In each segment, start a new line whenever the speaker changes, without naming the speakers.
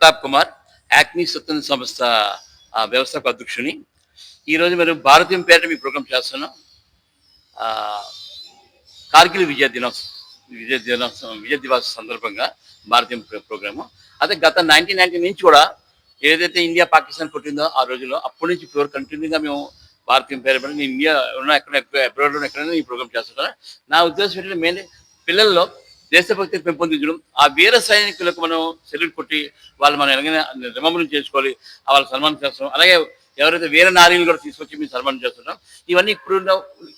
ప్రతాప్ కుమార్, యాక్మీ స్వతంత్ర సంస్థ వ్యవస్థాపక అధ్యక్షుని. ఈరోజు మరి భారతీయం పేరిట మీ ప్రోగ్రాం చేస్తున్నాం. కార్గిల్ విజయ దివస్ సందర్భంగా భారతీయం ప్రోగ్రాము. అదే గత 1990 నుంచి కూడా ఏదైతే ఇండియా పాకిస్తాన్ కొట్టిందో ఆ రోజుల్లో అప్పటి నుంచి ఇప్పుడు కంటిన్యూగా మేము భారతీయం పేరు ఇండియా ఉన్న అబ్రాడ్లో ఎక్కడైనా ఈ ప్రోగ్రామ్ చేస్తున్నాను. నా ఉద్దేశం ఏంటంటే మెయిన్ పిల్లల్లో దేశభక్తి పెంపొందించడం, ఆ వీర సైనికులకు మనం సెల్యూట్ కొట్టి వాళ్ళు మనం ఎలాగైనా రిమంబర్ చేసుకోవాలి, వాళ్ళకి సన్మానం చేస్తాం. అలాగే ఎవరైతే వీర నారీలు కూడా తీసుకొచ్చి మేము సన్మానం చేస్తున్నాం. ఇవన్నీ ఇప్పుడున్న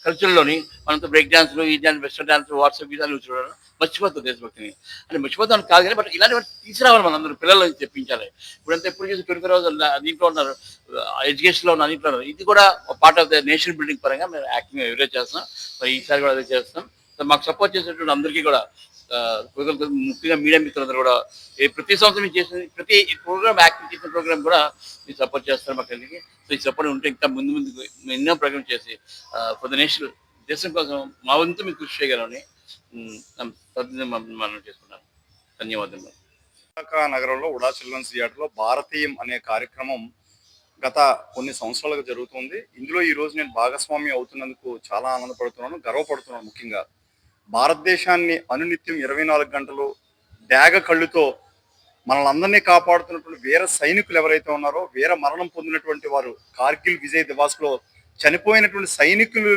కల్చర్లోని మనంతో బ్రేక్ డాన్స్లు, ఈ డాన్స్, వెస్టర్న్ డాన్స్, వాట్సాప్ గీతాలు చూడడం మర్చిపోతాం దేశభక్తిని. అంటే మర్చిపోతాం కాదు కానీ బట్ ఇలాంటి తీసుకురావాలి, మనం అందరూ పిల్లలు తెప్పించాలి. ఇప్పుడంతా ఎప్పుడు చేసి 24 hours దీంట్లో ఉన్నారు, ఎడ్యుకేషన్లో ఉన్న అన్నింట్లో ఉన్నారు. ఇది కూడా part of the nation building పరంగా మేము యాక్టింగ్ ఎవరేజ్ చేస్తున్నాం. మరి ఈసారి కూడా అదే చేస్తాం. సో మాకు సపోర్ట్ చేసేటువంటి అందరికీ కూడా ముఖ్యంగా మీడియా మిత్రులందరూ కూడా ప్రతి సంవత్సరం చేసిన ప్రతి ప్రోగ్రామ్ యాక్టివ్ చేసిన ప్రోగ్రామ్ కూడా మీరు సపోర్ట్ చేస్తారు మాకు అందరికీ. సో ఈ సపోర్ట్ ఉంటే ఇంకా ముందుకు ఎన్నో ప్రోగ్రామ్ చేసి ఫర్ ద నేషన్ దేశం కోసం మా వంతు మీకు కృషి చేయగలని మనం చేసుకున్నాను. ధన్యవాదాలు.
నగరంలో ఉడా చిల్డ్రన్స్ థియేటర్లో భారతీయం అనే కార్యక్రమం గత కొన్ని సంవత్సరాలుగా జరుగుతుంది. ఇందులో ఈరోజు నేను భాగస్వామి అవుతున్నందుకు చాలా ఆనందపడుతున్నాను, గర్వపడుతున్నాను. ముఖ్యంగా భారతదేశాన్ని అనునిత్యం 24 గంటలు డాగ కళ్ళుతో మనల్ని అందరినీ కాపాడుతున్నటువంటి వీర సైనికులు ఎవరైతే ఉన్నారో, వీర మరణం పొందినటువంటి వారు, కార్గిల్ విజయ్ దివాస్లో చనిపోయినటువంటి సైనికులు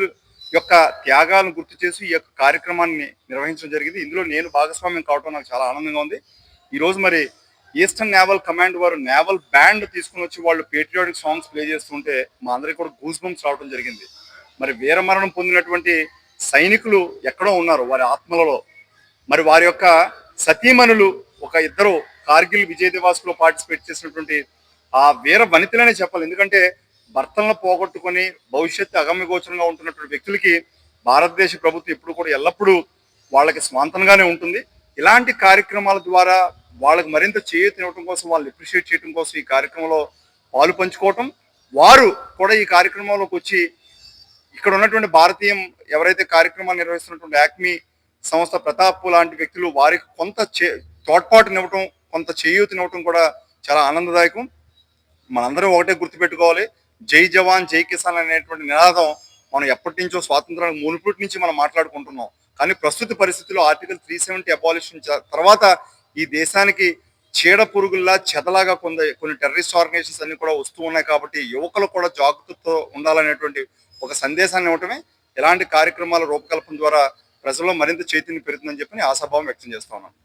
యొక్క త్యాగాలను గుర్తు చేసి ఈ యొక్క కార్యక్రమాన్ని నిర్వహించడం జరిగింది. ఇందులో నేను భాగస్వామ్యం కావడం నాకు చాలా ఆనందంగా ఉంది. ఈరోజు మరి ఈస్టర్న్ నేవల్ కమాండ్ వారు నేవల్ బ్యాండ్ తీసుకుని వచ్చి వాళ్ళు పేట్రియాటిక్ సాంగ్స్ ప్లే చేస్తుంటే మా అందరికీ కూడా గూస్ బంప్స్ రావడం జరిగింది. మరి వీరమరణం పొందినటువంటి సైనికులు ఎక్కడో ఉన్నారు, వారి ఆత్మలలో. మరి వారి యొక్క సతీమణులు ఒక ఇద్దరు కార్గిల్ విజయ్ దివాస్లో పార్టిసిపేట్ చేసినటువంటి ఆ వీర వనితలనే చెప్పాలి. ఎందుకంటే భర్తలను పోగొట్టుకొని భవిష్యత్తు అగమ్యగోచరంగా ఉంటున్నటువంటి వ్యక్తులకి భారతదేశ ప్రభుత్వం ఎప్పుడు కూడా ఎల్లప్పుడూ వాళ్ళకి స్వాంతనగానే ఉంటుంది. ఇలాంటి కార్యక్రమాల ద్వారా వాళ్ళకి మరింత చేయూతనివ్వడం కోసం, వాళ్ళని అప్రిషియేట్ చేయడం కోసం ఈ కార్యక్రమంలో పాలు పంచుకోవటం, వారు కూడా ఈ కార్యక్రమంలోకి వచ్చి ఇక్కడ ఉన్నటువంటి భారతీయం ఎవరైతే కార్యక్రమాలు నిర్వహిస్తున్నటువంటి యాక్మీ సంస్థ ప్రతాప్ లాంటి వ్యక్తులు వారికి కొంత తోడ్పాటునివ్వటం, కొంత చేయూతనివ్వటం కూడా చాలా ఆనందదాయకం. మనందరం ఒకటే గుర్తుపెట్టుకోవాలి, జై జవాన్ జై కిసాన్ అనేటువంటి నినాదం మనం ఎప్పటి నుంచో స్వాతంత్రానికి మునుపటి నుంచి మనం మాట్లాడుకుంటున్నాం. కానీ ప్రస్తుత పరిస్థితుల్లో ఆర్టికల్ 370 అబాలిషన్ తర్వాత ఈ దేశానికి చీడ పురుగుల్లా చెదలాగా కొన్ని టెర్రరిస్ట్ ఆర్గనైజేషన్స్ అన్ని కూడా వస్తూ ఉన్నాయి. కాబట్టి యువకులు కూడా జాగ్రత్తతో ఉండాలనేటువంటి ఒక సందేశాన్ని ఇవ్వటమే ఇలాంటి కార్యక్రమాల రూపకల్పన ద్వారా ప్రజల్లో మరింత చైతన్యం పెరుగుతుందని చెప్పి ఆశాభావం వ్యక్తం చేస్తా ఉన్నాను.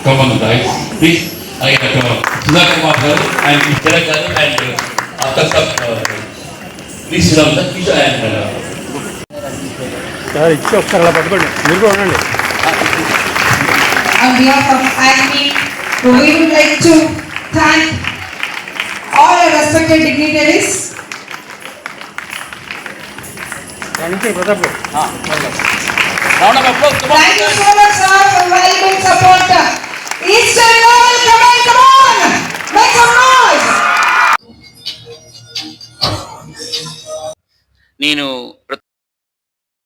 Come on, guys. Please, I got Sudhakar Kumar and Tirak garu and after some, please sit down. Please and.
Sir, it's okay. Kala pattukondi. Meer kuda unandi.
On behalf of ACME, we would like to thank all our respected dignitaries.
Thank you, Pratap.
Round of applause.
Thank you so much, sir, for valuable support. Eastern Naval Command, come on! Make some noise!
నేను